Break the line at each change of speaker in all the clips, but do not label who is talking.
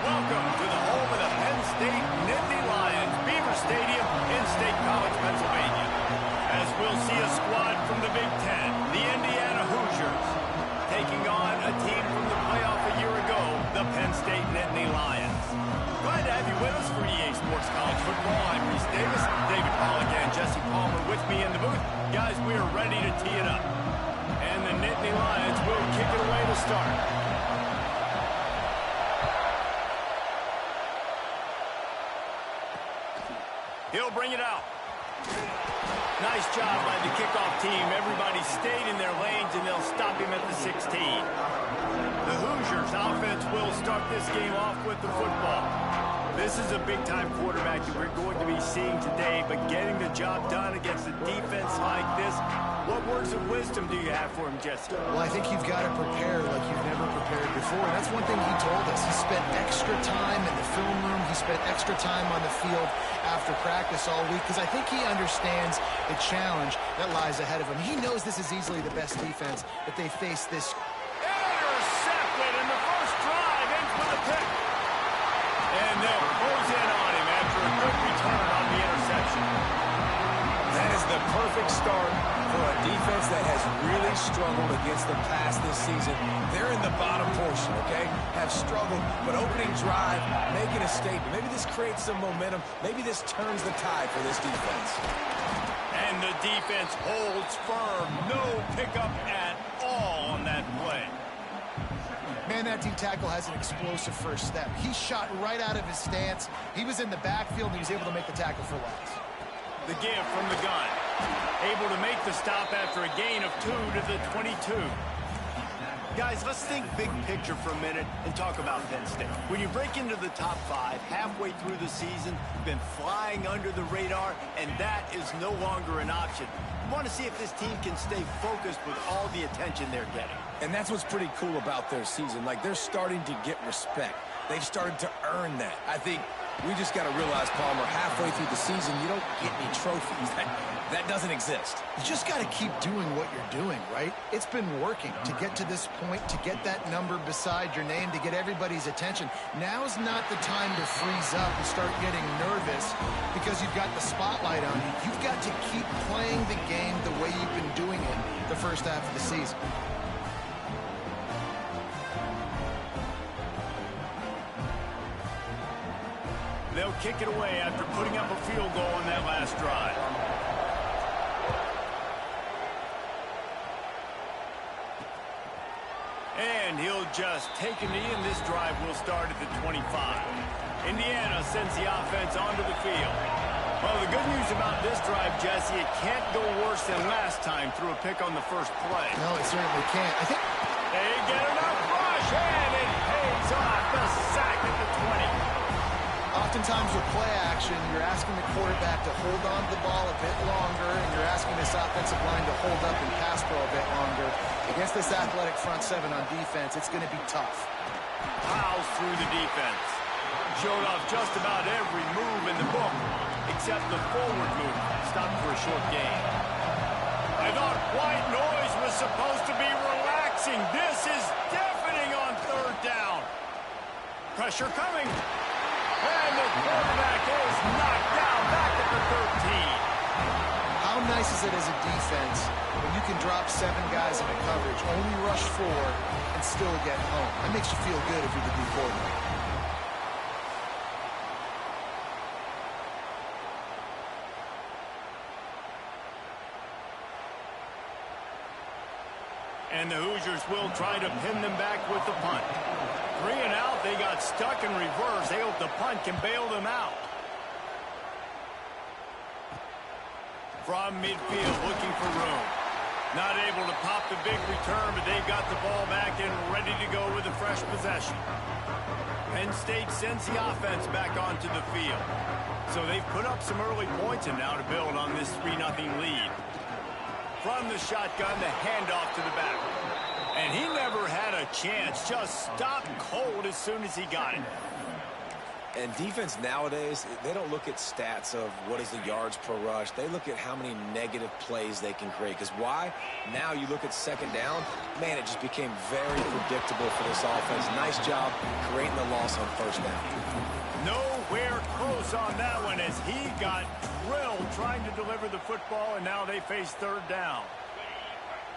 Welcome to the home of the Penn State Nittany Lions, Beaver Stadium in State College, Pennsylvania. As we'll see a squad from the Big Ten, the Indiana Hoosiers, taking on a team from the playoff a year ago, the Penn State Nittany Lions. Glad to have you with us for EA Sports College Football. I'm Reese Davis, David Pollock and Jesse Palmer with me in the booth. Guys, we are ready to tee it up. And the Nittany Lions will kick it away to start. He'll bring it out. Nice job by the kickoff team. Everybody stayed in their lanes, and they'll stop him at the 16. The Hoosiers offense will start this game off with the football. This is a big-time quarterback that we're going to be seeing today, but getting the job done against a defense like this, what words of wisdom do you have for him, Jesse?
Well, I think you've got to prepare like you've never prepared before. And that's one thing he told us. He spent extra time in the film room. He spent extra time on the field after practice all week because I think he understands the challenge that lies ahead of him. He knows this is easily the best defense that they face this.
Intercepted in the first drive, in for the pick. And they'll close in on him after a good return on the interception.
That is the perfect start for a defense that has really struggled against the pass this season. They're in the bottom portion, okay? Have struggled, but opening drive, making a statement. Maybe this creates some momentum. Maybe this turns the tide for this defense.
And the defense holds firm. No pickup at all on that play.
Man, that D-tackle has an explosive first step. He shot right out of his stance. He was in the backfield, and he was able to make the tackle for loss.
The give from the gun. Able to make the stop after a gain of 2 to the 22. Guys, let's think big picture for a minute and talk about Penn State. When you break into the top 5 halfway through the season, been flying under the radar, and that is no longer an option. You want to see if this team can stay focused with all the attention they're getting.
And that's what's pretty cool about their season. Like, they're starting to get respect. They've started to earn that. I think we just got to realize, Palmer, halfway through the season, you don't get any trophies. That doesn't exist.
You just got to keep doing what you're doing, right? It's been working to get to this point, to get that number beside your name, to get everybody's attention. Now's not the time to freeze up and start getting nervous because you've got the spotlight on you. You've got to keep playing the game the way you've been doing it the first half of the season.
They'll kick it away after putting up a field goal on that last drive. And he'll just take a knee, and this drive will start at the 25. Indiana sends the offense onto the field. Well, the good news about this drive, Jesse, it can't go worse than last time through a pick on the first play.
No, it certainly can't. I think
they get enough rush, and it pays off. The sack at the 20.
Oftentimes with play action, you're asking the quarterback to hold on to the ball a bit longer, and you're asking this offensive line to hold up and pass pro a bit longer. Against this athletic front 7 on defense, it's going to be tough.
Plows through the defense. Showed off just about every move in the book, except the forward move. Stopped for a short gain. I thought white noise was supposed to be relaxing. This is deafening on third down. Pressure coming. And the quarterback is knocked down back at the 13.
How nice is it as a defense when you can drop 7 guys into coverage, only rush 4, and still get home? That makes you feel good if you're the D coordinator.
And the Hoosiers will try to pin them back with the punt. 3 and out, they got stuck in reverse. They hope the punt can bail them out. From midfield, looking for room. Not able to pop the big return, but they've got the ball back and ready to go with a fresh possession. Penn State sends the offense back onto the field. So they've put up some early points and now to build on this 3-0 lead. From the shotgun, the handoff to the back. And he never had a chance, just stopped cold as soon as he got it.
And defense nowadays, they don't look at stats of what is the yards per rush. They look at how many negative plays they can create. Because why? Now you look at second down, man, it just became very predictable for this offense. Nice job creating the loss on first down.
Nowhere close on that one as he got drilled trying to deliver the football, and now they face third down.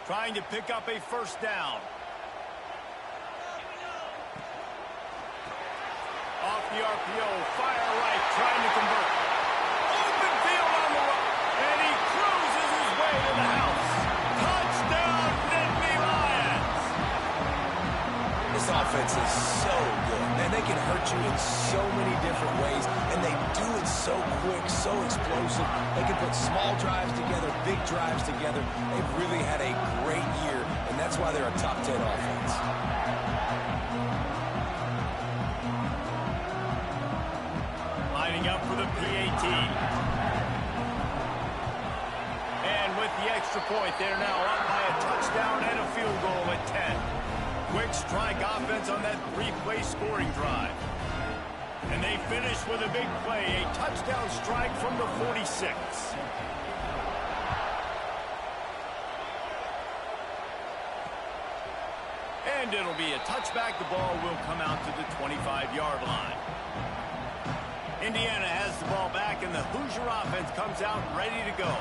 Trying to pick up a first down. Off the RPO, fire right, trying to convert. Open field on the right, and he cruises his way to the house. Touchdown, Nittany Lions!
This offense is so good. Man, they can hurt you in so many different ways, and they do it so quick, so explosive. They can put small drives together, big drives together. They've really had a great year, and that's why they're a top 10 offense.
Lining up for the PAT. And with the extra point, they're now up by a touchdown and a field goal at 10. Quick strike offense on that three-play scoring drive. And they finish with a big play, a touchdown strike from the 46. And it'll be a touchback. The ball will come out to the 25-yard line. Indiana has the ball back, and the Hoosier offense comes out ready to go.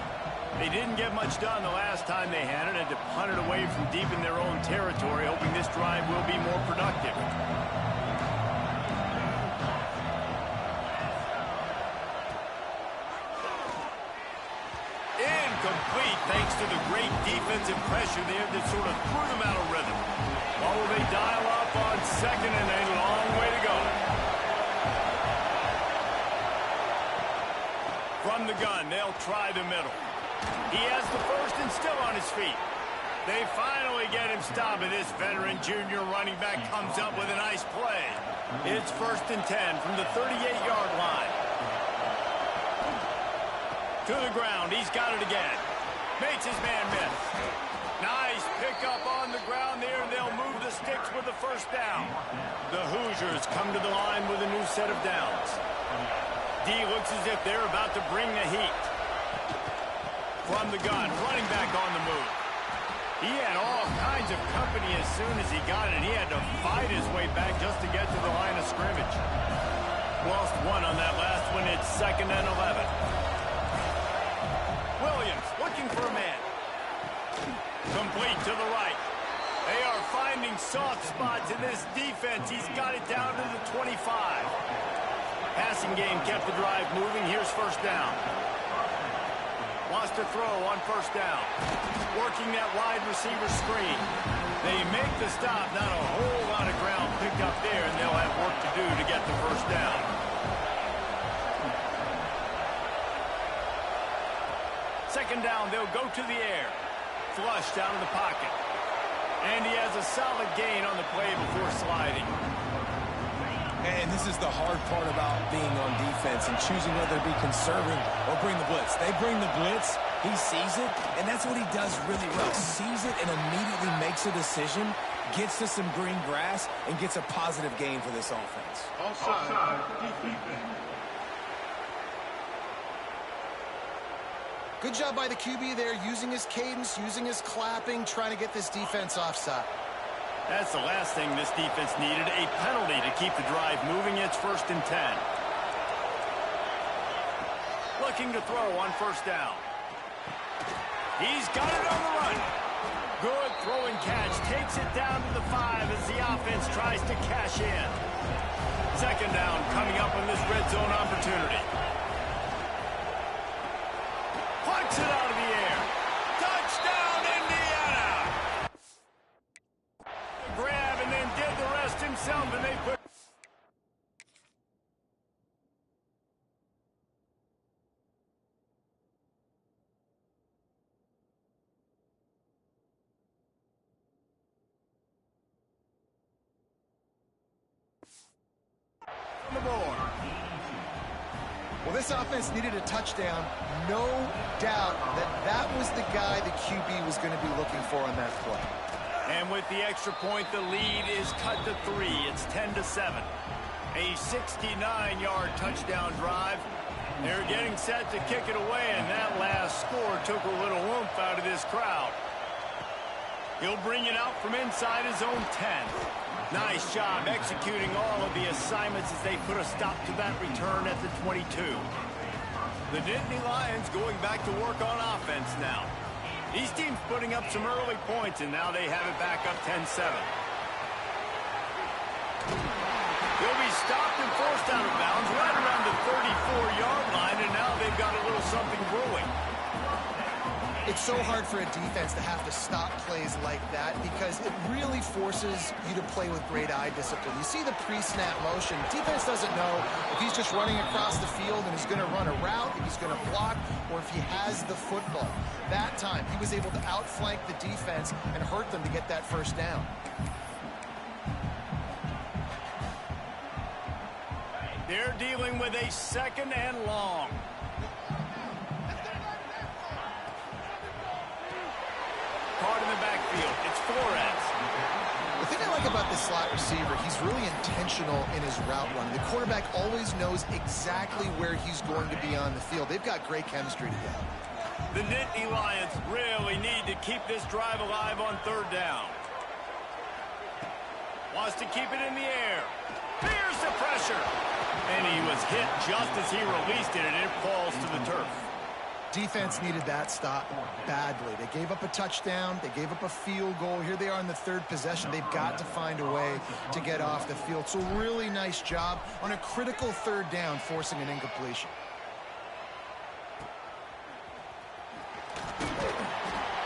They didn't get much done the last time they had it, and to punt it away from deep in their own territory, hoping this drive will be more productive. Incomplete, thanks to the great defensive pressure there that sort of threw them out of rhythm. What will they dial up on second, and a long way to go. From the gun, they'll try the middle. He has the first and still on his feet. They finally get him stopped, and this veteran junior running back comes up with a nice play. It's 1st and 10 from the 38-yard line. To the ground, he's got it again. Makes his man miss. Nice pickup on the ground there, and they'll move the sticks with the first down. The Hoosiers come to the line with a new set of downs. D looks as if they're about to bring the heat. From the gun, running back on the move. He had all kinds of company as soon as he got it, and he had to fight his way back just to get to the line of scrimmage. Lost one on that last one. It's 2nd and 11. Williams looking for a man. Complete to the right. They are finding soft spots in this defense. He's got it down to the 25. Passing game kept the drive moving. Here's first down. Wants to throw on first down. Working that wide receiver screen. They make the stop. Not a whole lot of ground picked up there, and they'll have work to do to get the first down. Second down, they'll go to the air. Flush down in the pocket. And he has a solid gain on the play before sliding.
And this is the hard part about being on defense and choosing whether to be conservative or bring the blitz. They bring the blitz, he sees it, and that's what he does really well. Sees it and immediately makes a decision, gets to some green grass, and gets a positive gain for this offense.
Offside, defense.
Good job by the QB there, using his cadence, using his clapping, trying to get this defense offside.
That's the last thing this defense needed, a penalty to keep the drive moving. It's 1st and 10. Looking to throw on first down. He's got it on the run. Good throw and catch. Takes it down to the 5 as the offense tries to cash in. Second down coming up on this red zone opportunity. Punts it out of the air. Touchdown, Indiana! Grab and then did the rest himself, and they put on the board.
Well, this offense needed a touchdown. No doubt that that was the guy the QB was going to be looking for on that play.
And with the extra point, the lead is cut to 3. It's 10-7. A 69-yard touchdown drive. They're getting set to kick it away, and that last score took a little oomph out of this crowd. He'll bring it out from inside his own 10. Nice job executing all of the assignments as they put a stop to that return at the 22. The Nittany Lions going back to work on offense now. These teams putting up some early points, and now they have it back up 10-7. He'll be stopped and forced out of bounds right around the 34-yard line, and now they've got a little something brewing.
It's so hard for a defense to have to stop plays like that because it really forces you to play with great eye discipline. You see the pre-snap motion. Defense doesn't know if he's just running across the field and he's going to run a route, if he's going to block, or if he has the football. That time, he was able to outflank the defense and hurt them to get that first down.
They're dealing with a 2nd and long. Caught in the backfield. It's Flores.
The thing I like about this slot receiver, he's really intentional in his route running. The quarterback always knows exactly where he's going to be on the field. They've got great chemistry together.
The Nittany Lions really need to keep this drive alive on 3rd down. Wants to keep it in the air. Here's the pressure. And he was hit just as he released it, and it falls to the turf.
Defense needed that stop badly. They gave up a touchdown. They gave up a field goal. Here they are in the 3rd possession. They've got to find a way to get off the field. So really nice job on a critical 3rd down, forcing an incompletion.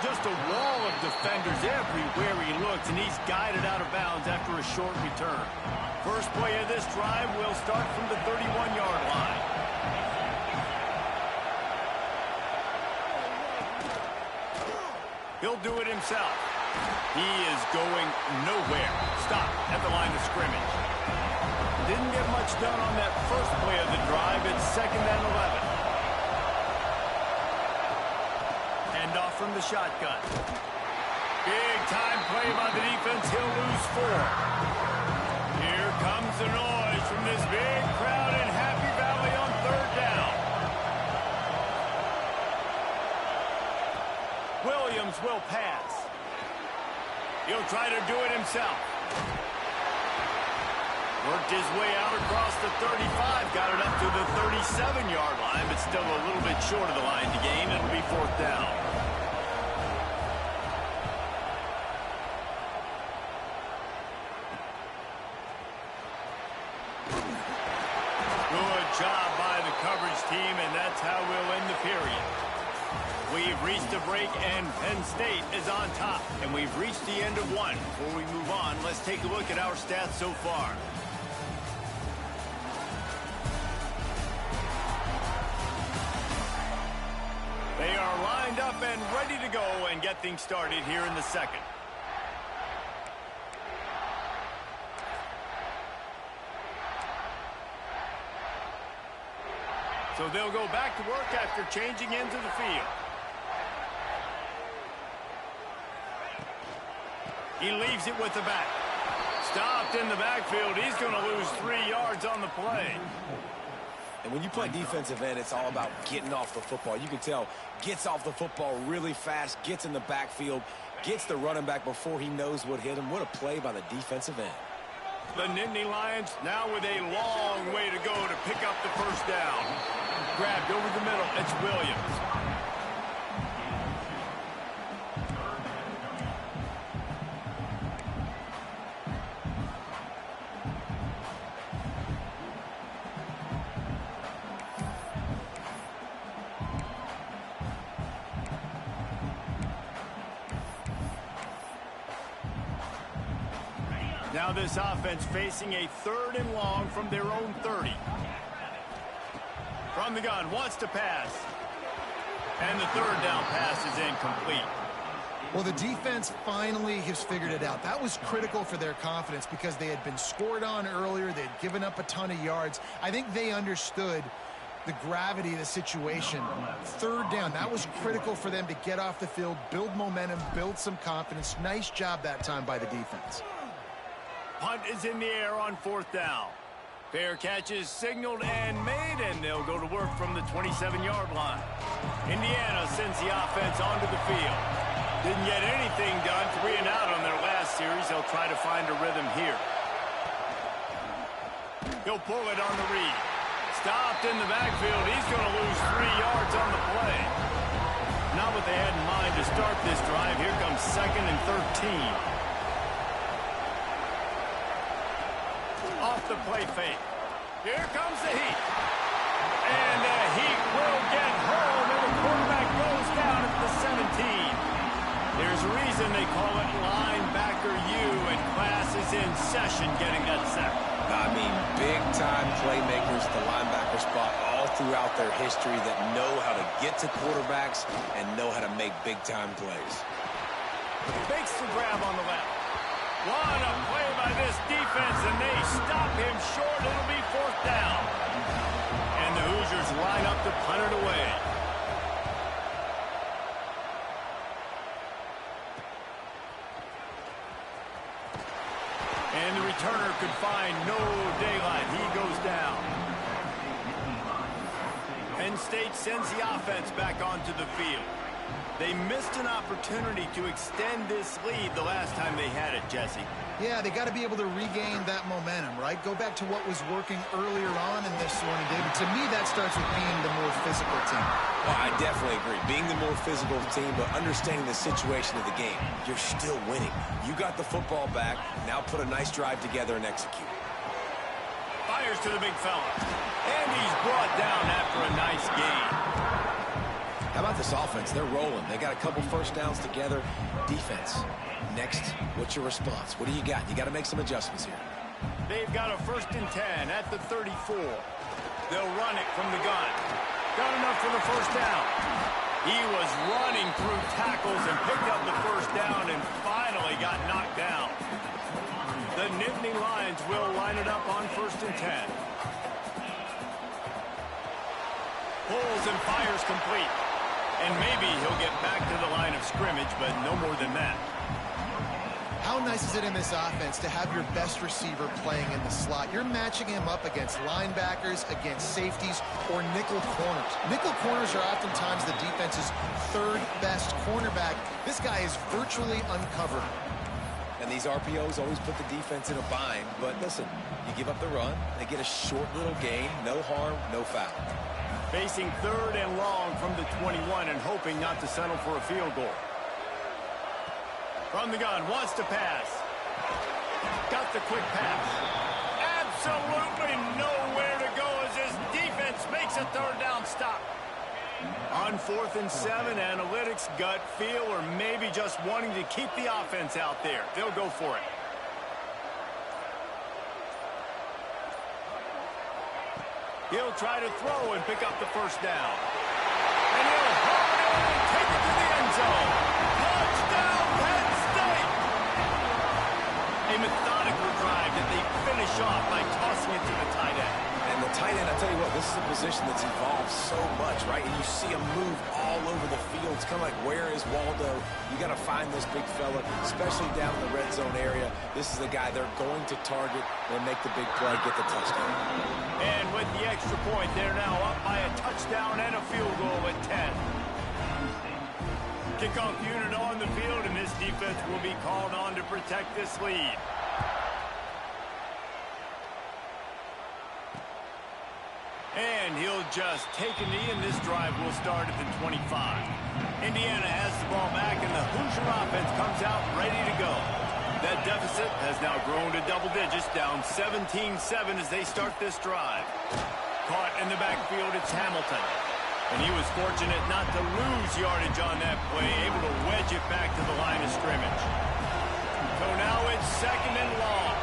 Just a wall of defenders everywhere he looks, and he's guided out of bounds after a short return. First play of this drive will start from the 31-yard line. He'll do it himself. He is going nowhere. Stop at the line of scrimmage. Didn't get much done on that first play of the drive. It's 2nd and 11. Hand off from the shotgun. Big time play by the defense. He'll lose 4. Here comes the noise from this big crowd in Happy Valley on 3rd down. Williams will pass. He'll try to do it himself. Worked his way out across the 35, got it up to the 37-yard line, but still a little bit short of the line to gain. It'll be 4th down. Good job by the coverage team, and that's how we'll end the period. We've reached a break, and Penn State is on top. And we've reached the end of 1. Before we move on, let's take a look at our stats so far. They are lined up and ready to go and get things started here in the 2nd. So they'll go back to work after changing into the field. He leaves it with the back. Stopped in the backfield. He's going to lose 3 yards on the play.
And when you play defensive end, it's all about getting off the football. You can tell, gets off the football really fast, gets in the backfield, gets the running back before he knows what hit him. What a play by the defensive end.
The Nittany Lions now with a long way to go to pick up the first down. Grabbed over the middle. It's Williams. Now this offense facing a 3rd and long from their own 30. From the gun, wants to pass. And the 3rd down pass is incomplete.
Well, the defense finally has figured it out. That was critical for their confidence because they had been scored on earlier. They had given up a ton of yards. I think they understood the gravity of the situation. 3rd down, that was critical for them to get off the field, build momentum, build some confidence. Nice job that time by the defense.
Punt is in the air on 4th down. Fair catch is signaled and made, and they'll go to work from the 27-yard line. Indiana sends the offense onto the field. Didn't get anything done 3 and out on their last series. They'll try to find a rhythm here. He'll pull it on the read. Stopped in the backfield. He's going to lose 3 yards on the play. Not what they had in mind to start this drive. Here comes 2nd and 13. Off the play fake. Here comes the heat. And the heat will get home, and the quarterback goes down at the 17. There's a reason they call it linebacker U, and class is in session getting that sack.
I mean, big-time playmakers at the linebacker spot all throughout their history that know how to get to quarterbacks and know how to make big-time plays.
Fakes the grab on the left. What a play by this defense, and they stop him short. It'll be 4th down. And the Hoosiers line up to punt it away. And the returner could find no daylight. He goes down. Penn State sends the offense back onto the field. They missed an opportunity to extend this lead the last time they had it, Jesse.
Yeah, they got to be able to regain that momentum, right? Go back to what was working earlier on in this one, David. To me, that starts with being the more physical team.
Well, I definitely agree. Being the more physical team, but understanding the situation of the game. You're still winning. You got the football back. Now put a nice drive together and execute.
Fires to the big fella. And he's brought down after a nice gain.
How about this offense? They're rolling. They got a couple first downs together. Defense. Next, what's your response? What do you got? You got to make some adjustments here.
They've got a 1st and 10 at the 34. They'll run it from the gun. Got enough for the 1st down. He was running through tackles and picked up the 1st down and finally got knocked down. The Nittany Lions will line it up on 1st and 10. Pulls and fires complete. And maybe he'll get back to the line of scrimmage, but no more than that.
How nice is it in this offense to have your best receiver playing in the slot? You're matching him up against linebackers, against safeties, or nickel corners. Nickel corners are oftentimes the defense's 3rd best cornerback. This guy is virtually uncovered.
And these RPOs always put the defense in a bind. But listen, you give up the run, they get a short little gain, no harm, no foul.
Facing 3rd and long from the 21 and hoping not to settle for a field goal. From the gun, wants to pass. Got the quick pass. Absolutely nowhere to go as his defense makes a 3rd down stop. On 4th and 7, analytics, gut feel, or maybe just wanting to keep the offense out there. They'll go for it. He'll try to throw and pick up the 1st down. And he'll hold it and take it to the end zone. Touchdown, Penn State! A methodical drive that they finish off by tossing it to the tight end.
And the tight end, I tell you what, this is a position that's evolved so much, right? And you see him move all over the field. It's kind of like, where is Waldo? You got to find this big fella, especially down in the red zone area. This is the guy they're going to target and make the big play, get the touchdown.
And with the extra point, they're now up by a touchdown and a field goal at 10. Kickoff unit on the field, and this defense will be called on to protect this lead. And he'll just take a knee, and this drive will start at the 25. Indiana has the ball back, and the Hoosier offense comes out ready to go. That deficit has now grown to double digits, down 17-7 as they start this drive. Caught in the backfield, it's Hamilton. And he was fortunate not to lose yardage on that play, able to wedge it back to the line of scrimmage. So now it's 2nd and long.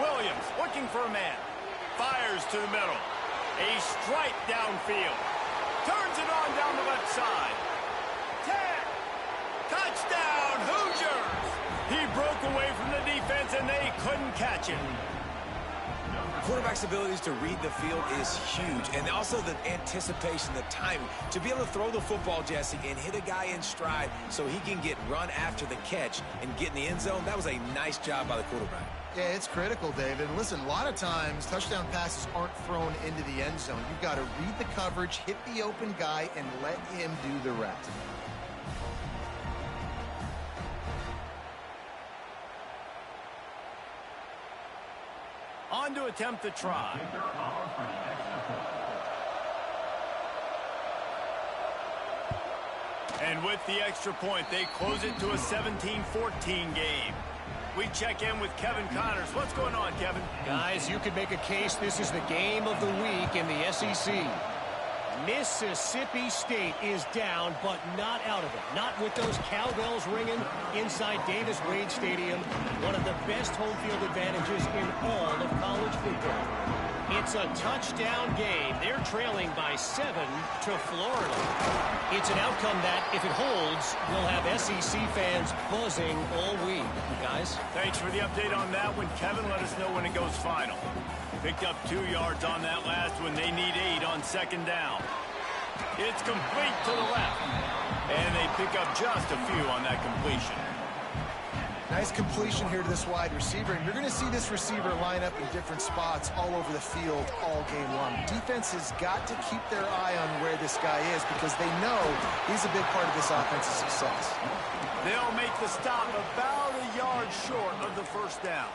Williams looking for a man. Fires to the middle. A strike downfield. Turns it on down the left side. 10. Touchdown, Hoosiers! He broke away from the defense, and they couldn't catch him.
Quarterback's abilities to read the field is huge, and also the anticipation, the timing. To be able to throw the football, Jesse, and hit a guy in stride so he can get run after the catch and get in the end zone, that was a nice job by the quarterback.
Yeah, it's critical, David. And listen, a lot of times touchdown passes aren't thrown into the end zone. You've got to read the coverage, hit the open guy, and let him do the rest.
On to attempt the try. And with the extra point, they close it to a 17-14 game. We check in with Kevin Connors. What's going on, Kevin?
Guys, you could make a case this is the game of the week in the SEC. Mississippi State is down, but not out of it. Not with those cowbells ringing inside Davis-Wade Stadium. One of the best home field advantages in all of college football. It's a touchdown game. They're trailing by 7 to Florida. It's an outcome that, if it holds, will have SEC fans buzzing all week. Guys?
Thanks for the update on that one, Kevin. Let us know when it goes final. Picked up 2 yards on that last one. They need 8 on second down. It's complete to the left. And they pick up just a few on that completion.
Nice completion here to this wide receiver. And you're going to see this receiver line up in different spots all over the field all game long. Defense has got to keep their eye on where this guy is because they know he's a big part of this offense's success.
They'll make the stop about a yard short of the first down.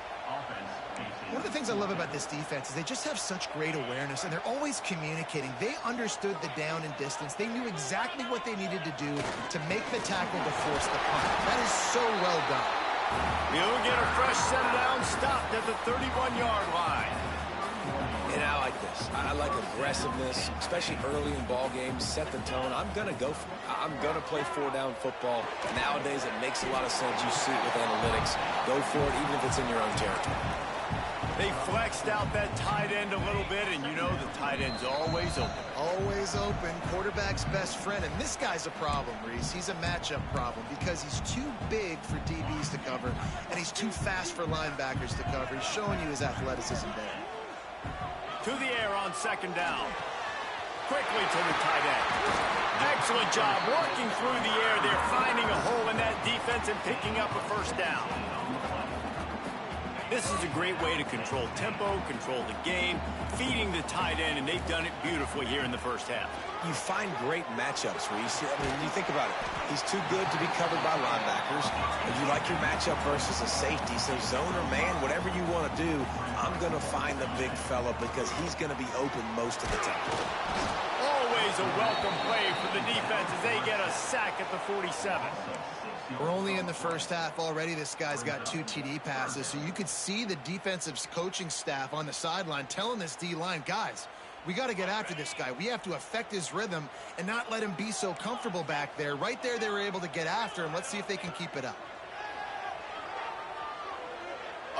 One of the things I love about this defense is they just have such great awareness, and they're always communicating. They understood the down and distance. They knew exactly what they needed to do to make the tackle to force the punt. That is so well done.
He'll get a fresh set of downs stopped at the 31-yard line.
And I like this. I like aggressiveness, especially early in ball games. Set the tone. I'm going to go for it. I'm going to play 4-down football. Nowadays, it makes a lot of sense. You see it with analytics. Go for it, even if it's in your own territory.
They flexed out that tight end a little bit, and you know the tight end's always open.
Always open. Quarterback's best friend. And this guy's a problem, Reese. He's a matchup problem because he's too big for DBs to cover, and he's too fast for linebackers to cover. He's showing you his athleticism there.
To the air on second down. Quickly to the tight end. Excellent job working through the air. They're finding a hole in that defense and picking up a first down. This is a great way to control tempo, control the game, feeding the tight end, and they've done it beautifully here in the first half.
You find great matchups, Reese. I mean, you think about it. He's too good to be covered by linebackers. If you like your matchup versus a safety, so zone or man, whatever you want to do, I'm going to find the big fella because he's going to be open most of the time.
Always a welcome play for the defense as they get a sack at the 47.
We're only in the first half already. This guy's got 2 TD passes, so you could see the defensive coaching staff on the sideline telling this D-line, guys, we got to get after this guy. We have to affect his rhythm and not let him be so comfortable back there. Right there, they were able to get after him. Let's see if they can keep it up.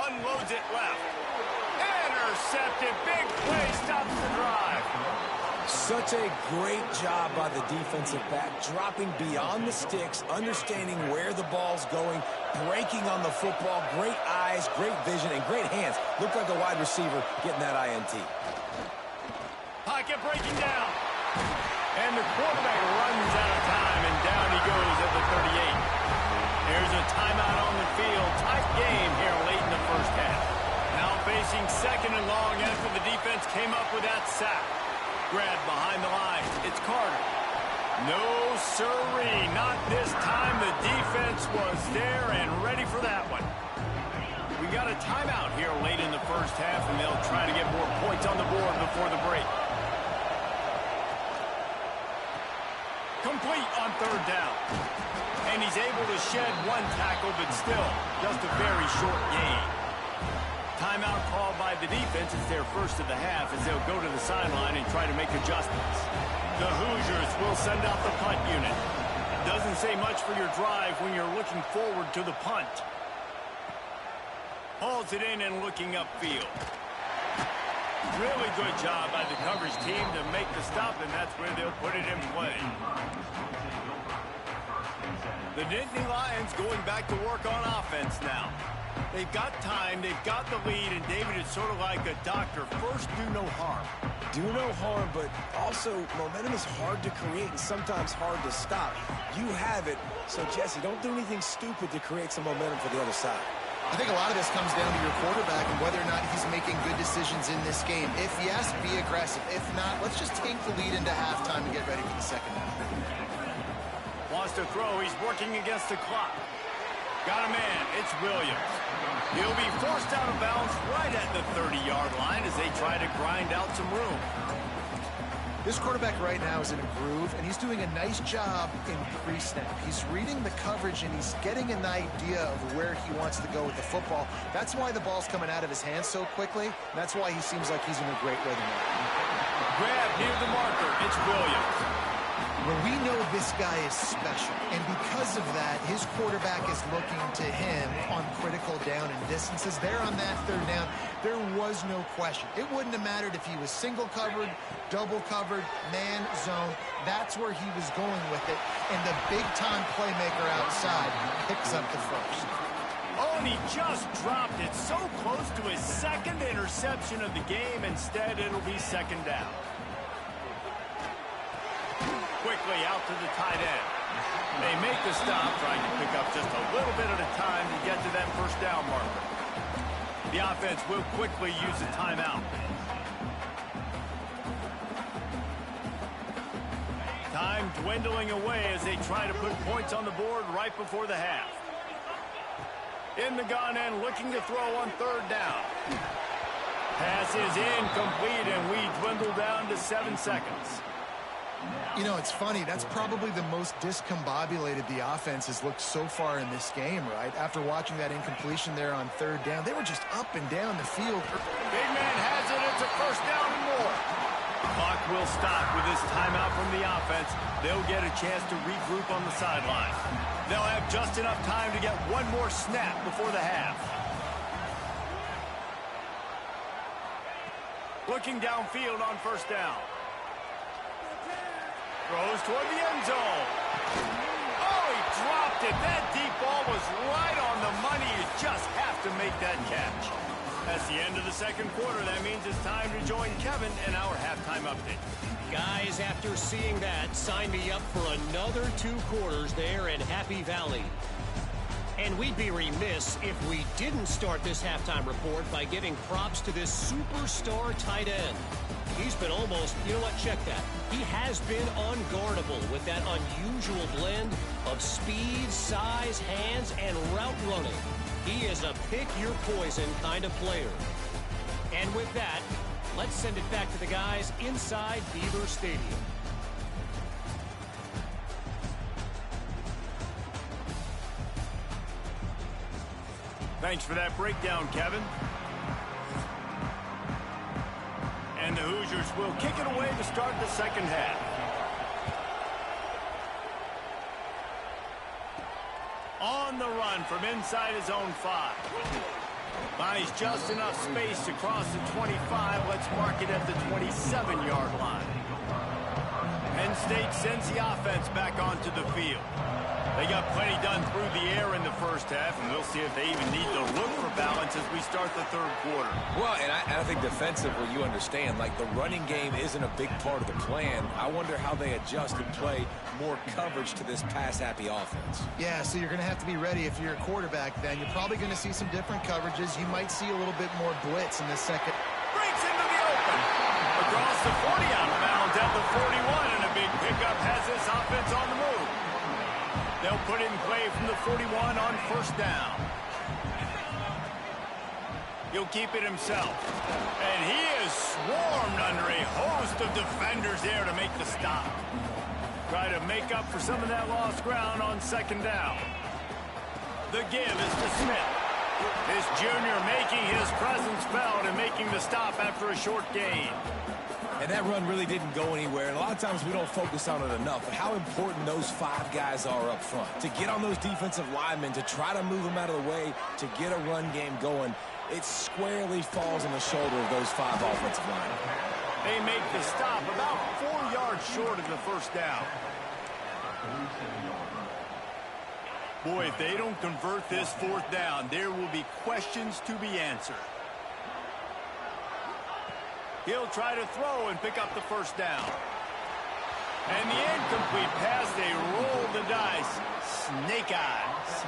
Unloads it left. Intercepted. Big play stops the drive.
Such a great job by the defensive back, dropping beyond the sticks, understanding where the ball's going, breaking on the football, great eyes, great vision, and great hands. Looked like a wide receiver getting that INT.
Pocket breaking down. And the quarterback runs out of time, and down he goes at the 38. There's a timeout on the field. Tight game here late in the first half. Now facing second and long after the defense came up with that sack. Grab behind the line. It's Carter. No sirree. Not this time. The defense was there and ready for that one. We got a timeout here late in the first half, and they'll try to get more points on the board before the break. Complete on third down. And he's able to shed one tackle, but still just a very short gain. Timeout called by the defense. It's their first of the half as they'll go to the sideline and try to make adjustments. The Hoosiers will send out the punt unit. Doesn't say much for your drive when you're looking forward to the punt. Hauls it in and looking upfield. Really good job by the coverage team to make the stop, and that's where they'll put it in play. The Nittany Lions going back to work on offense now. They've got time, they've got the lead, and David is sort of like a doctor. First, do no harm.
Do no harm, but also momentum is hard to create and sometimes hard to stop. You have it, so Jesse, don't do anything stupid to create some momentum for the other side.
I think a lot of this comes down to your quarterback and whether or not he's making good decisions in this game. If yes, be aggressive. If not, let's just take the lead into halftime and get ready for the second half.
Wants to throw. He's working against the clock. Got a man. It's Williams. He'll be forced out of bounds right at the 30-yard line as they try to grind out some room.
This quarterback right now is in a groove, and he's doing a nice job in pre-snap. He's reading the coverage, and he's getting an idea of where he wants to go with the football. That's why the ball's coming out of his hands so quickly. That's why he seems like he's in a great rhythm.
Grab near the marker. It's Williams.
Well, we know this guy is special, and because of that, his quarterback is looking to him on critical down and distances. There on that third down, there was no question. It wouldn't have mattered if he was single covered, double covered, man zone. That's where he was going with it, and the big-time playmaker outside picks up the first.
Oh, and he just dropped it so close to his second interception of the game. Instead, it'll be second down. Quickly out to the tight end. They make the stop, trying to pick up just a little bit at a time to get to that first down marker. The offense will quickly use a timeout. Time dwindling away as they try to put points on the board right before the half. In the gun and looking to throw on third down. Pass is incomplete, and we dwindle down to 7 seconds.
You know, it's funny. That's probably the most discombobulated the offense has looked so far in this game, right? After watching that incompletion there on third down, they were just up and down the field.
Big man has it. It's a first down and more. Clock will stop with this timeout from the offense. They'll get a chance to regroup on the sideline. They'll have just enough time to get one more snap before the half. Looking downfield on first down. Throws toward the end zone. Oh, he dropped it. That deep ball was right on the money. You just have to make that catch. That's the end of the second quarter. That means it's time to join Kevin in our halftime update.
Guys, after seeing that, sign me up for another 2 quarters there in Happy Valley. And we'd be remiss if we didn't start this halftime report by giving props to this superstar tight end. He's been almost, you know what, check that. He has been unguardable with that unusual blend of speed, size, hands, and route running. He is a pick-your-poison kind of player. And with that, let's send it back to the guys inside Beaver Stadium.
Thanks for that breakdown, Kevin. And the Hoosiers will kick it away to start the second half. On the run from inside his own 5. Buys just enough space to cross the 25. Let's mark it at the 27-yard line. Penn State sends the offense back onto the field. They got plenty done through the air in the first half, and we'll see if they even need to look for balance as we start the third quarter.
Well, and I think defensively, you understand, like the running game isn't a big part of the plan. I wonder how they adjust and play more coverage to this pass-happy offense.
Yeah, so you're going to have to be ready if you're a quarterback then. You're probably going to see some different coverages. You might see a little bit more blitz in the second.
Breaks into the open. Across the 40 out of bounds at the 41, and a big pickup has this offense on the move. They'll put it in play from the 41 on first down. He'll keep it himself. And he is swarmed under a host of defenders there to make the stop. Try to make up for some of that lost ground on second down. The give is to Smith. This junior making his presence felt and making the stop after a short gain.
And that run really didn't go anywhere, and a lot of times we don't focus on it enough, but how important those 5 guys are up front. To get on those defensive linemen, to try to move them out of the way, to get a run game going, it squarely falls on the shoulder of those 5 offensive linemen.
They make the stop about 4 yards short of the first down. Boy, if they don't convert this fourth down, there will be questions to be answered. He'll try to throw and pick up the first down. And the incomplete pass, they roll the dice. Snake eyes.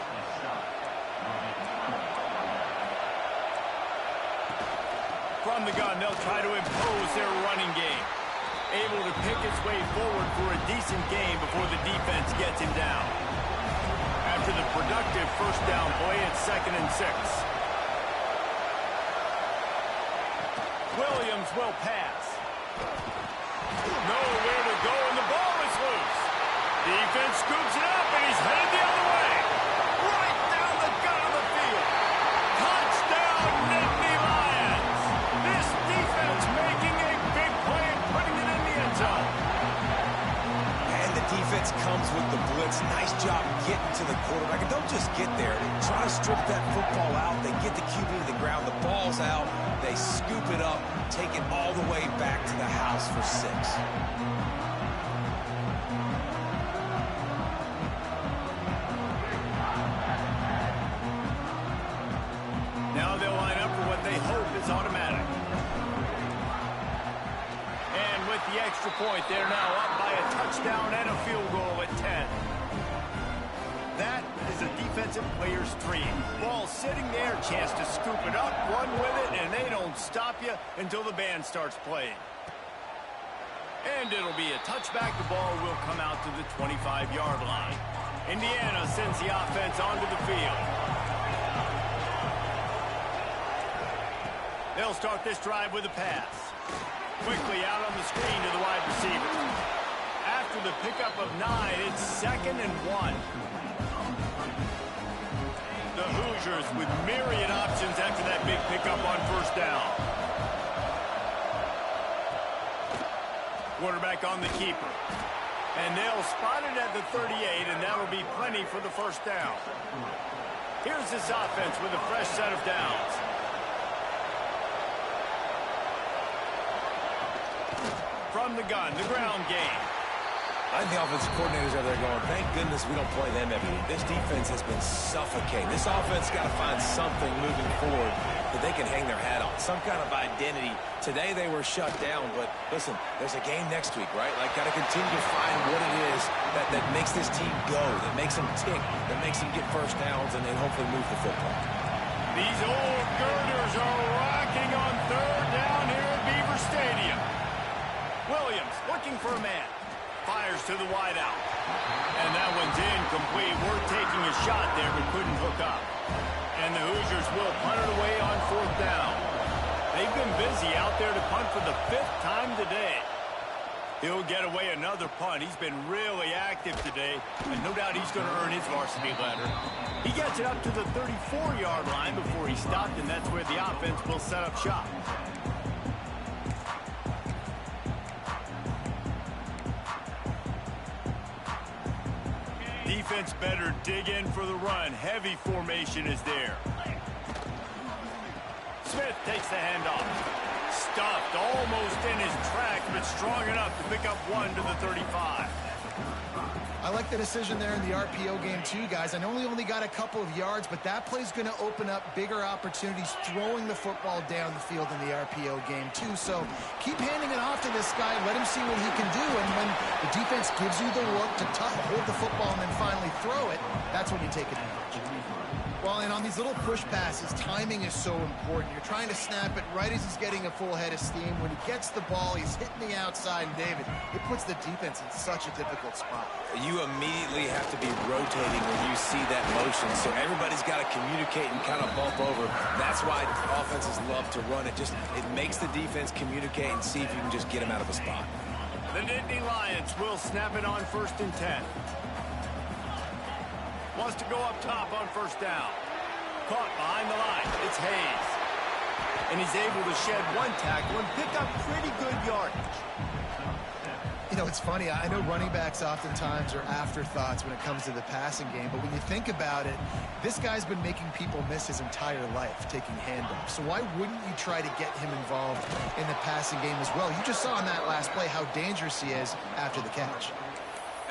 From the gun, they'll try to impose their running game. Able to pick his way forward for a decent game before the defense gets him down. After the productive first down play, it's 2nd and 6. Williams will pass. Nowhere to go, and the ball is loose. Defense scoops it up, and he's headed the other way. Right down the gut of the field. Touchdown, Nittany Lions. This defense making a big play and putting it in the end zone.
And the defense comes with the blitz. Nice job getting to the quarterback. And don't just get there. Try to strip that football out. They get the QB to the ground. The ball's out. They scoop it up, take it all the way back to the house for 6.
Now they'll line up for what they hope is automatic. And with the extra point, they're now up by a touchdown and a field goal at 10. That is a defensive player's dream. Ball sitting there, chance to scoop it up, run with it, and they don't stop you until the band starts playing. And it'll be a touchback. The ball will come out to the 25-yard line. Indiana sends the offense onto the field. They'll start this drive with a pass. Quickly out on the screen to the wide receiver. After the pickup of 9, it's 2nd and 1. The Hoosiers with myriad options after that big pickup on first down. Quarterback on the keeper. And they'll spot it at the 38, and that'll be plenty for the first down. Here's this offense with a fresh set of downs. From the gun, the ground game.
I think the offensive coordinators are there going, thank goodness we don't play them every week. This defense has been suffocating. This offense got to find something moving forward that they can hang their hat on, some kind of identity. Today they were shut down, but listen, there's a game next week, right? Like, got to continue to find what it is that makes this team go, that makes them tick, that makes them get first downs, and then hopefully move the football.
These old girders are rocking on 3rd down here at Beaver Stadium. Williams looking for a man. Fires to the wideout. And that one's incomplete. We're taking a shot there, but couldn't hook up. And the Hoosiers will punt it away on 4th down. They've been busy out there to punt for the 5th time today. He'll get away another punt. He's been really active today, and no doubt he's going to earn his varsity letter. He gets it up to the 34-yard line before he stopped, and that's where the offense will set up shop. Defense better dig in for the run. Heavy formation is there. Smith takes the handoff. Stuffed almost in his track, but strong enough to pick up 1 to the 35.
I like the decision there in the RPO game too, guys. I know he only got a couple of yards, but that play's going to open up bigger opportunities throwing the football down the field in the RPO game too. So keep handing it off to this guy. Let him see what he can do. And when the defense gives you the look to hold the football and then finally throw it, that's when you take advantage. Well, and on these little push passes, timing is so important. You're trying to snap it right as he's getting a full head of steam. When he gets the ball, he's hitting the outside, and David, it puts the defense in such a difficult spot.
You immediately have to be rotating when you see that motion, so everybody's got to communicate and kind of bump over. That's why offenses love to run it. It makes the defense communicate and see if you can just get him out of a spot.
The Nittany Lions will snap it on 1st and 10. Wants to go up top on first down. Caught behind the line. It's Hayes. And he's able to shed 1 tackle and pick up pretty good yardage.
You know, it's funny. I know running backs oftentimes are afterthoughts when it comes to the passing game, but when you think about it, this guy's been making people miss his entire life taking handoffs. So why wouldn't you try to get him involved in the passing game as well? You just saw in that last play how dangerous he is after the catch.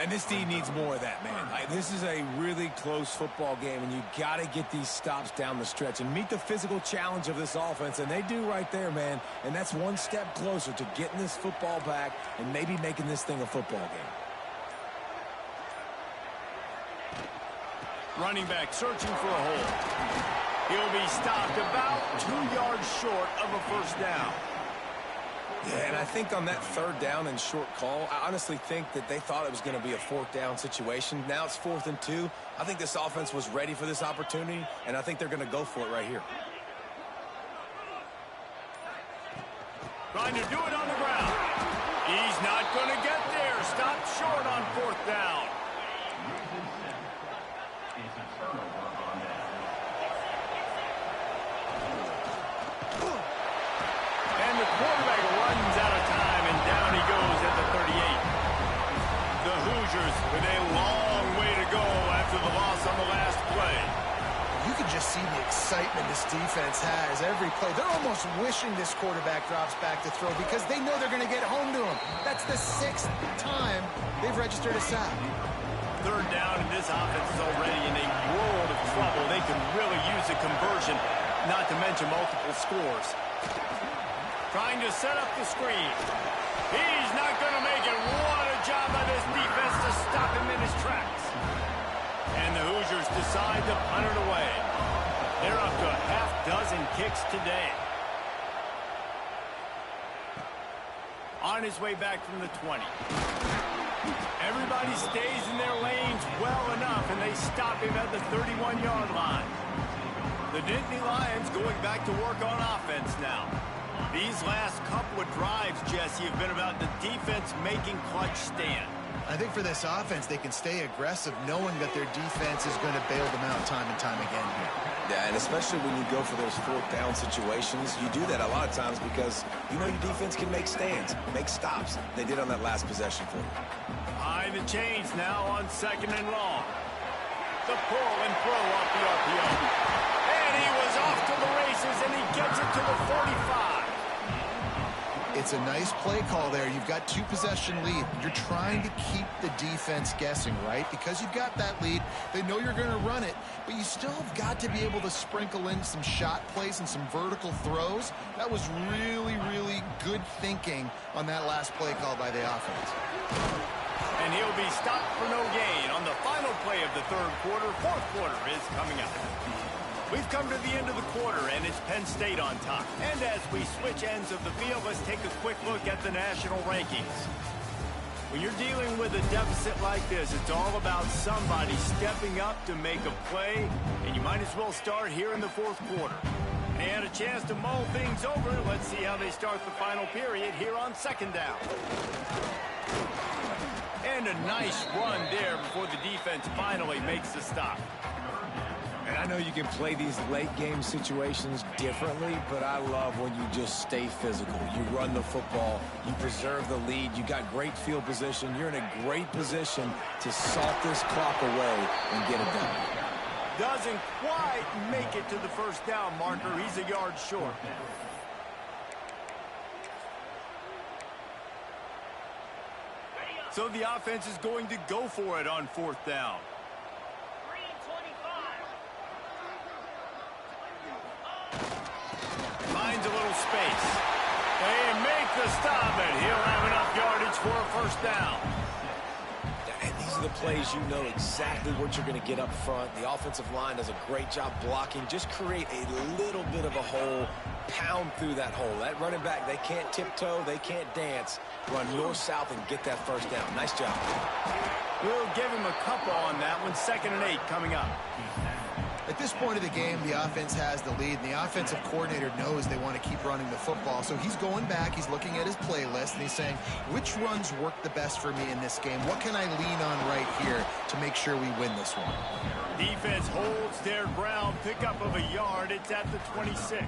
And this team needs more of that, man. This is a really close football game, and you got to get these stops down the stretch and meet the physical challenge of this offense, and they do right there, man. And that's one step closer to getting this football back and maybe making this thing a football game.
Running back searching for a hole. He'll be stopped about 2 yards short of a first down.
Yeah, and I think on that third down and short call, I honestly think that they thought it was going to be a fourth down situation. Now it's 4th and 2. I think this offense was ready for this opportunity, and I think they're going to go for it right here.
Trying to do it on the ground. He's not going to get there. Stopped short on 4th down. And the quarterback runs out of time, and down he goes at the 38. The Hoosiers with a long way to go after the loss on the last play.
You can just see the excitement this defense has every play. They're almost wishing this quarterback drops back to throw because they know they're going to get home to him. That's the 6th time they've registered a sack.
Third down, and this offense is already in a world of trouble. They can really use a conversion, not to mention multiple scores. Trying to set up the screen. He's not going to make it. What a job by this defense to stop him in his tracks. And the Hoosiers decide to punt it away. They're up to a half-dozen kicks today. On his way back from the 20. Everybody stays in their lanes well enough, and they stop him at the 31-yard line. The Nittany Lions going back to work on offense now. These last couple of drives, Jesse, have been about the defense making clutch stand.
I think for this offense, they can stay aggressive knowing that their defense is going to bail them out time and time again here.
Yeah, and especially when you go for those 4th down situations, you do that a lot of times because you know your defense can make stands, make stops. They did on that last possession for you.
High the chains now on 2nd and long. The pull and throw off the RPO. And he was off to the races, and he gets it to the 45.
It's a nice play call there. You've got 2-possession lead. You're trying to keep the defense guessing, right? Because you've got that lead. They know you're going to run it, but you still have got to be able to sprinkle in some shot plays and some vertical throws. That was really, really good thinking on that last play call by the offense.
And he'll be stopped for no gain on the final play of the third quarter. Fourth quarter is coming up. We've come to the end of the quarter, and it's Penn State on top. And as we switch ends of the field, let's take a quick look at the national rankings. When you're dealing with a deficit like this, it's all about somebody stepping up to make a play, and you might as well start here in the fourth quarter. And a chance to mull things over. Let's see how they start the final period here on 2nd down. And a nice run there before the defense finally makes the stop.
And I know you can play these late-game situations differently, but I love when you just stay physical. You run the football, you preserve the lead, you got great field position, you're in a great position to salt this clock away and get it done.
Doesn't quite make it to the first down marker. He's a yard short. So the offense is going to go for it on 4th down. Finds a little space. They make the stop, and he'll have enough yardage for a first down.
And these are the plays you know exactly what you're going to get up front. The offensive line does a great job blocking. Just create a little bit of a hole, pound through that hole. That running back, they can't tiptoe, they can't dance. Run north-south and get that first down. Nice job.
We'll give him a couple on that one. 2nd and 8 coming up.
At this point of the game, the offense has the lead, and the offensive coordinator knows they want to keep running the football. So he's going back, he's looking at his playlist, and he's saying, which runs work the best for me in this game? What can I lean on right here to make sure we win this one?
Defense holds their ground, pickup of a yard. It's at the 26.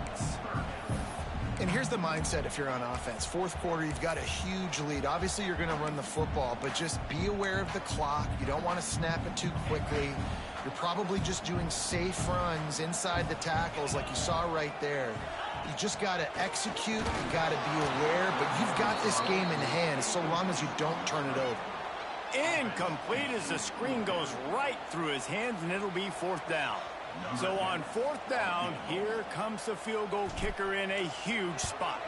And here's the mindset if you're on offense. Fourth quarter, you've got a huge lead. Obviously, you're going to run the football, but just be aware of the clock. You don't want to snap it too quickly. You're probably just doing safe runs inside the tackles like you saw right there. You just got to execute. You got to be aware, but you've got this game in hand so long as you don't turn it over.
incomplete as the screen goes right through his hands, and it'll be 4th down. So on 4th down, here comes the field goal kicker in a huge spot.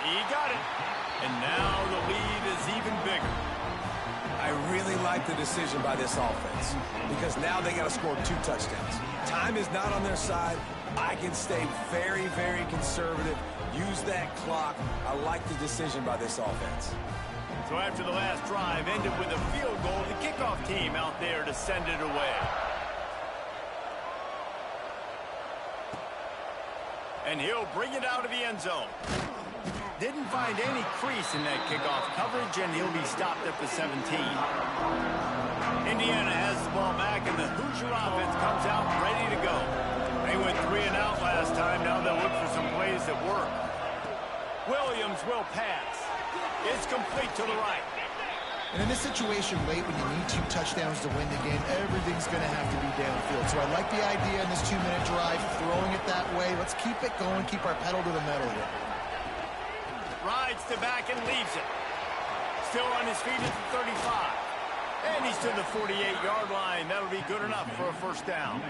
He got it. And now the lead is even bigger.
I really like the decision by this offense because now they got to score 2 touchdowns. Time is not on their side. I can stay very, very conservative. Use that clock. I like the decision by this offense.
So after the last drive ended with a field goal, the kickoff team out there to send it away. And he'll bring it out of the end zone. Didn't find any crease in that kickoff coverage, and he'll be stopped at the 17. Indiana has the ball back, and the Hoosier offense comes out ready to go. They went 3 and out last time. Now they'll look for some plays that work. Williams will pass. It's complete to the right.
And in this situation late when you need 2 touchdowns to win the game, everything's going to have to be downfield. So I like the idea in this 2-minute drive, throwing it that way. Let's keep it going, keep our pedal to the metal here.
Rides the back and leaves it. Still on his feet at the 35. And he's to the 48-yard line. That'll be good enough for a 1st down.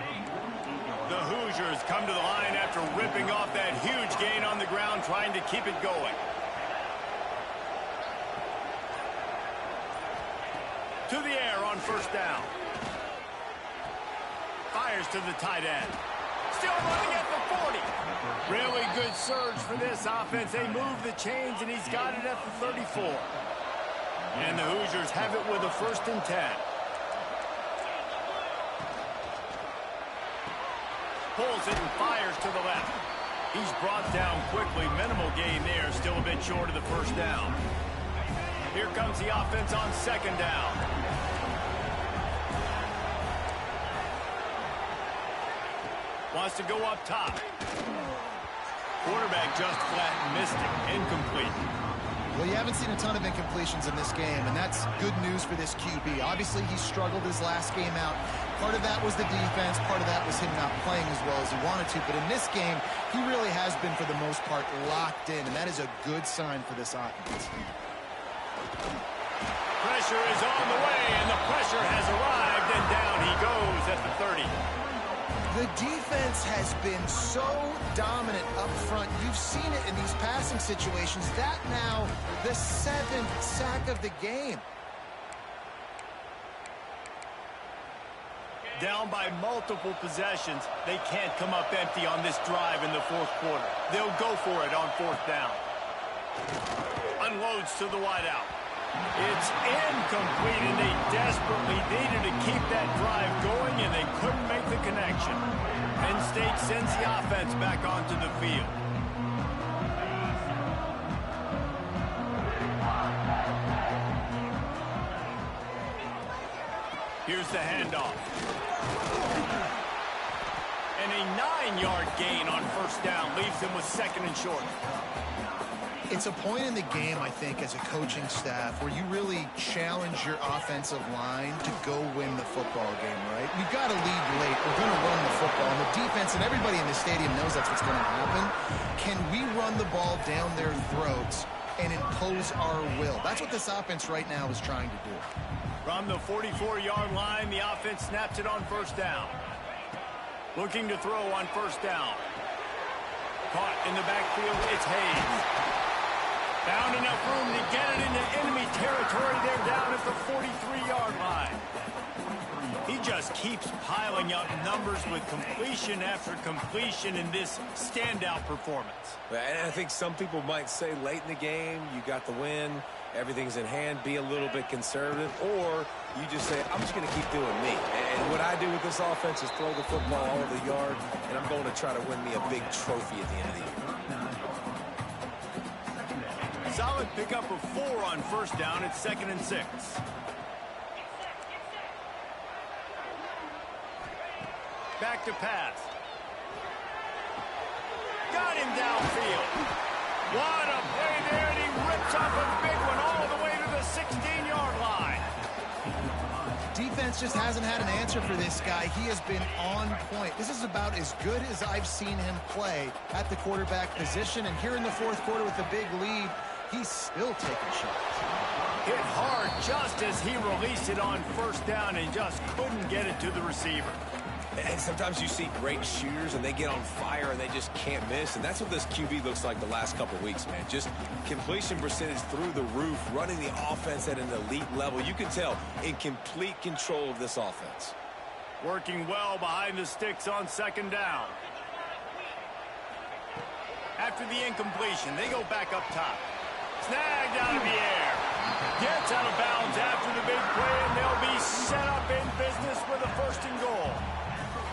The Hoosiers come to the line after ripping off that huge gain on the ground, trying to keep it going. To the air on 1st down. Fires to the tight end. Still running at the 40. Really good surge for this offense. They move the chains, and he's got it at the 34. And the Hoosiers have it with a 1st and 10. Pulls it and fires to the left. He's brought down quickly. Minimal gain there. Still a bit short of the 1st down. Here comes the offense on 2nd down. Wants to go up top. Quarterback just flat and missed it. Incomplete.
Well, you haven't seen a ton of incompletions in this game, and that's good news for this QB. Obviously, he struggled his last game out. Part of that was the defense. Part of that was him not playing as well as he wanted to. But in this game, he really has been, for the most part, locked in, and that is a good sign for this offense.
Pressure is on the way, and the pressure has arrived, and down he goes at the 30.
The defense has been so dominant up front. You've seen it in these passing situations. That now, the 7th sack of the game.
Down by multiple possessions. They can't come up empty on this drive in the 4th quarter. They'll go for it on 4th down. Unloads to the wideout. It's incomplete, and they desperately needed to keep that drive going, and they couldn't make the connection. Penn State sends the offense back onto the field. Here's the handoff. And a 9-yard gain on 1st down leaves them with 2nd and short.
It's a point in the game, I think, as a coaching staff where you really challenge your offensive line to go win the football game, right? We've got to lead late. We're going to run the football. And the defense and everybody in the stadium knows that's what's going to happen. Can we run the ball down their throats and impose our will? That's what this offense right now is trying to do.
From the 44-yard line, the offense snaps it on 1st down. Looking to throw on 1st down. Caught in the backfield, it's Hayes. Found enough room to get it into enemy territory. They're down at the 43-yard line. He just keeps piling up numbers with completion after completion in this standout performance.
And I think some people might say late in the game, you got the win, everything's in hand, be a little bit conservative, or you just say, I'm just going to keep doing me. And what I do with this offense is throw the football all over the yard, and I'm going to try to win me a big trophy at the end of the year.
Solid pickup of 4 on 1st down at 2nd and 6. Back to pass. Got him downfield. What a play there, and he rips off a big one all the way to the 16-yard line.
Defense just hasn't had an answer for this guy. He has been on point. This is about as good as I've seen him play at the quarterback position. And here in the 4th quarter with the big lead, he's still taking shots.
Hit hard just as he released it on first down and just couldn't get it to the receiver.
And sometimes you see great shooters and they get on fire and they just can't miss. And that's what this QB looks like the last couple weeks, man. Just completion percentage through the roof, running the offense at an elite level. You can tell in complete control of this offense.
Working well behind the sticks on second down. After the incompletion, they go back up top. Snagged out of the air. Gets out of bounds after the big play, and they'll be set up in business with a first and goal.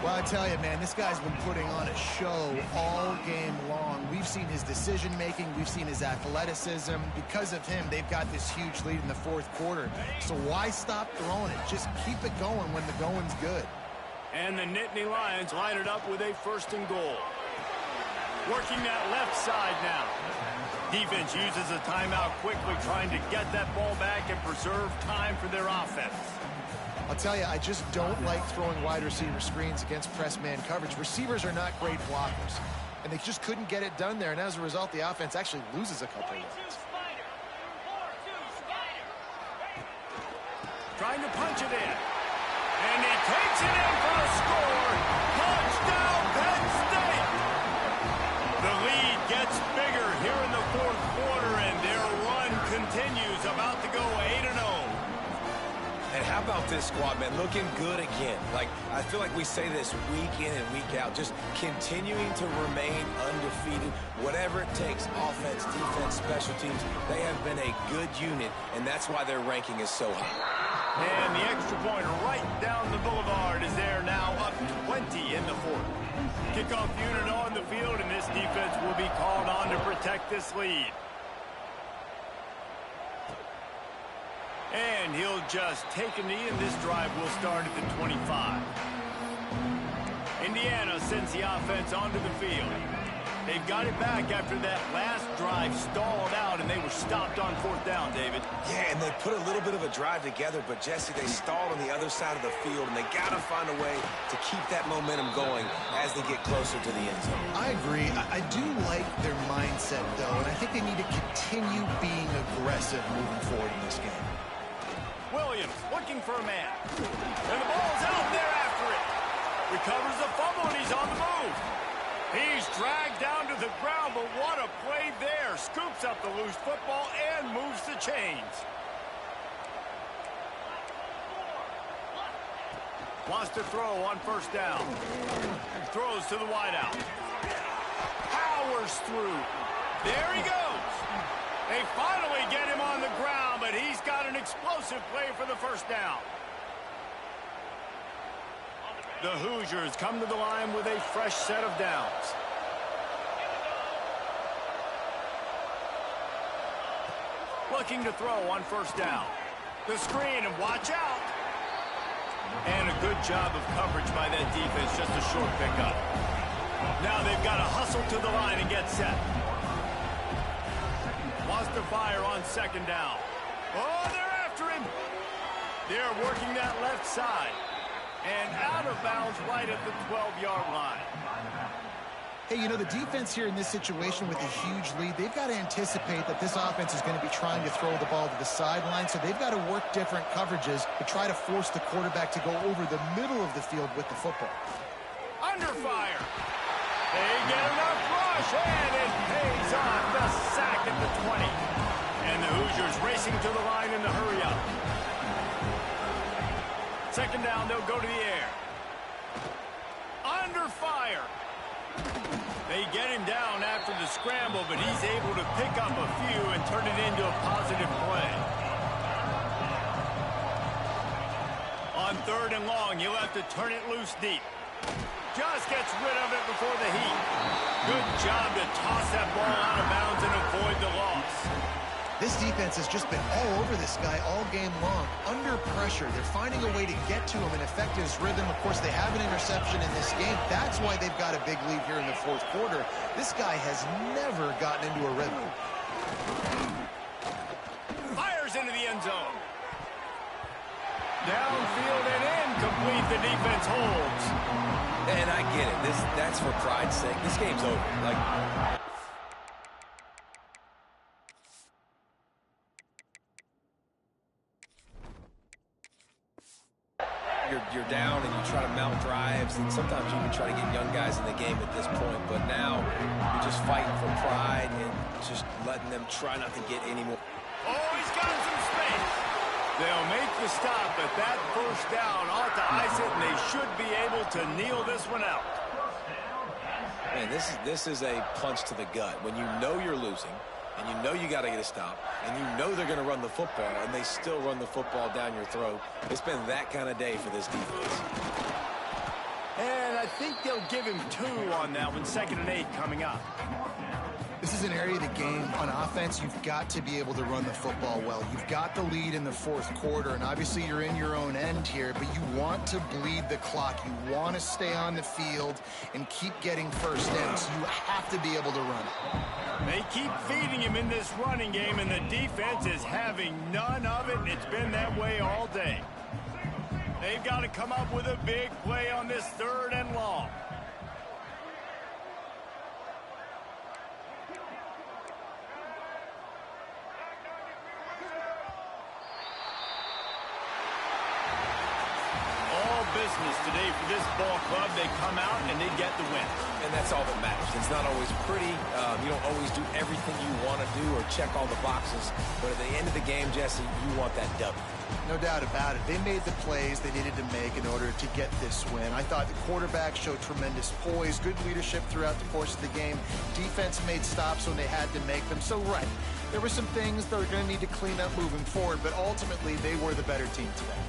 Well, I tell you, man, this guy's been putting on a show all game long. We've seen his decision-making. We've seen his athleticism. Because of him, they've got this huge lead in the fourth quarter. So why stop throwing it? Just keep it going when the going's good.
And the Nittany Lions line it up with a first and goal. Working that left side now. Defense uses a timeout quickly, trying to get that ball back and preserve time for their offense.
I'll tell you, I just don't like throwing wide receiver screens against press man coverage. Receivers are not great blockers, and they just couldn't get it done there. And as a result, the offense actually loses a couple of yards.
Trying to punch it in. And he takes it in for the score. Touchdown, Penn State! The lead gets bigger here in the fourth quarter, and their run continues, about to go 8-0.
And how about this squad, man? Looking good again. Like, I feel like we say this week in and week out, just continuing to remain undefeated. Whatever it takes, offense, defense, special teams, they have been a good unit, and that's why their ranking is so high.
And the extra point right down the boulevard is there now, up 20 in the fourth. Kickoff unit on the field, and this defense will be called on to protect this lead. And he'll just take a knee, and this drive will start at the 25. Indiana sends the offense onto the field. They've got it back after that last drive stalled out, and they were stopped on fourth down, David.
Yeah, and they put a little bit of a drive together, but, Jesse, they stalled on the other side of the field, and they got to find a way to keep that momentum going as they get closer to the end zone.
I agree. I do like their mindset, though, and I think they need to continue being aggressive moving forward in this game.
Williams looking for a man. And the ball's out there after it. Recovers the fumble, and he's on the move. He's dragged down to the ground, but what a play there. Scoops up the loose football and moves the chains. Wants to throw on first down. Throws to the wideout. Powers through. There he goes. They finally get him on the ground, but he's got an explosive play for the first down. The Hoosiers come to the line with a fresh set of downs. Looking to throw on first down. The screen, and watch out. And a good job of coverage by that defense, just a short pickup. Now they've got to hustle to the line and get set. Wants to fire on second down. Oh, they're after him. They're working that left side. And out of bounds right at the 12-yard line.
Hey, you know, the defense here in this situation with a huge lead, they've got to anticipate that this offense is going to be trying to throw the ball to the sideline, so they've got to work different coverages to try to force the quarterback to go over the middle of the field with the football.
Under fire. They get enough rush, and it pays off. The sack at the 20. And the Hoosiers racing to the line in the hurry-up. Second down, they'll go to the air. Under fire. They get him down after the scramble, but he's able to pick up a few and turn it into a positive play. On third and long, he'll have to turn it loose deep. Just gets rid of it before the heat. Good job to toss that ball out of bounds and avoid the loss.
This defense has just been all over this guy all game long. Under pressure, they're finding a way to get to him and affect his rhythm. Of course, they have an interception in this game. That's why they've got a big lead here in the fourth quarter. This guy has never gotten into a rhythm.
Fires into the end zone. Downfield and incomplete. The defense holds.
And I get it. That's for pride's sake. This game's over. Like, and sometimes you can try to get young guys in the game at this point, but now you're just fighting for pride and just letting them try not to get any more.
Oh, he's got some space. They'll make the stop, but that first down ought to ice it, and they should be able to kneel this one out.
Man, this is a punch to the gut. When you know you're losing, and you know you got to get a stop, and you know they're going to run the football, and they still run the football down your throat. It's been that kind of day for this defense.
And I think they'll give him 2 on that one. 2nd and 8 coming up.
This is an area of the game on offense. You've got to be able to run the football well. You've got the lead in the 4th quarter, and obviously you're in your own end here, but you want to bleed the clock. You want to stay on the field and keep getting first downs. So you have to be able to run it.
They keep feeding him in this running game, and the defense is having none of it, and it's been that way all day. They've got to come up with a big play on this 3rd and long. Business today for this ball club. They come out and they get the win.
And that's all that matters. It's not always pretty. You don't always do everything you want to do or check all the boxes. But at the end of the game, Jesse, you want that W.
No doubt about it. They made the plays they needed to make in order to get this win. I thought the quarterback showed tremendous poise, good leadership throughout the course of the game. Defense made stops when they had to make them. So, right, there were some things they're going to need to clean up moving forward, but ultimately they were the better team today.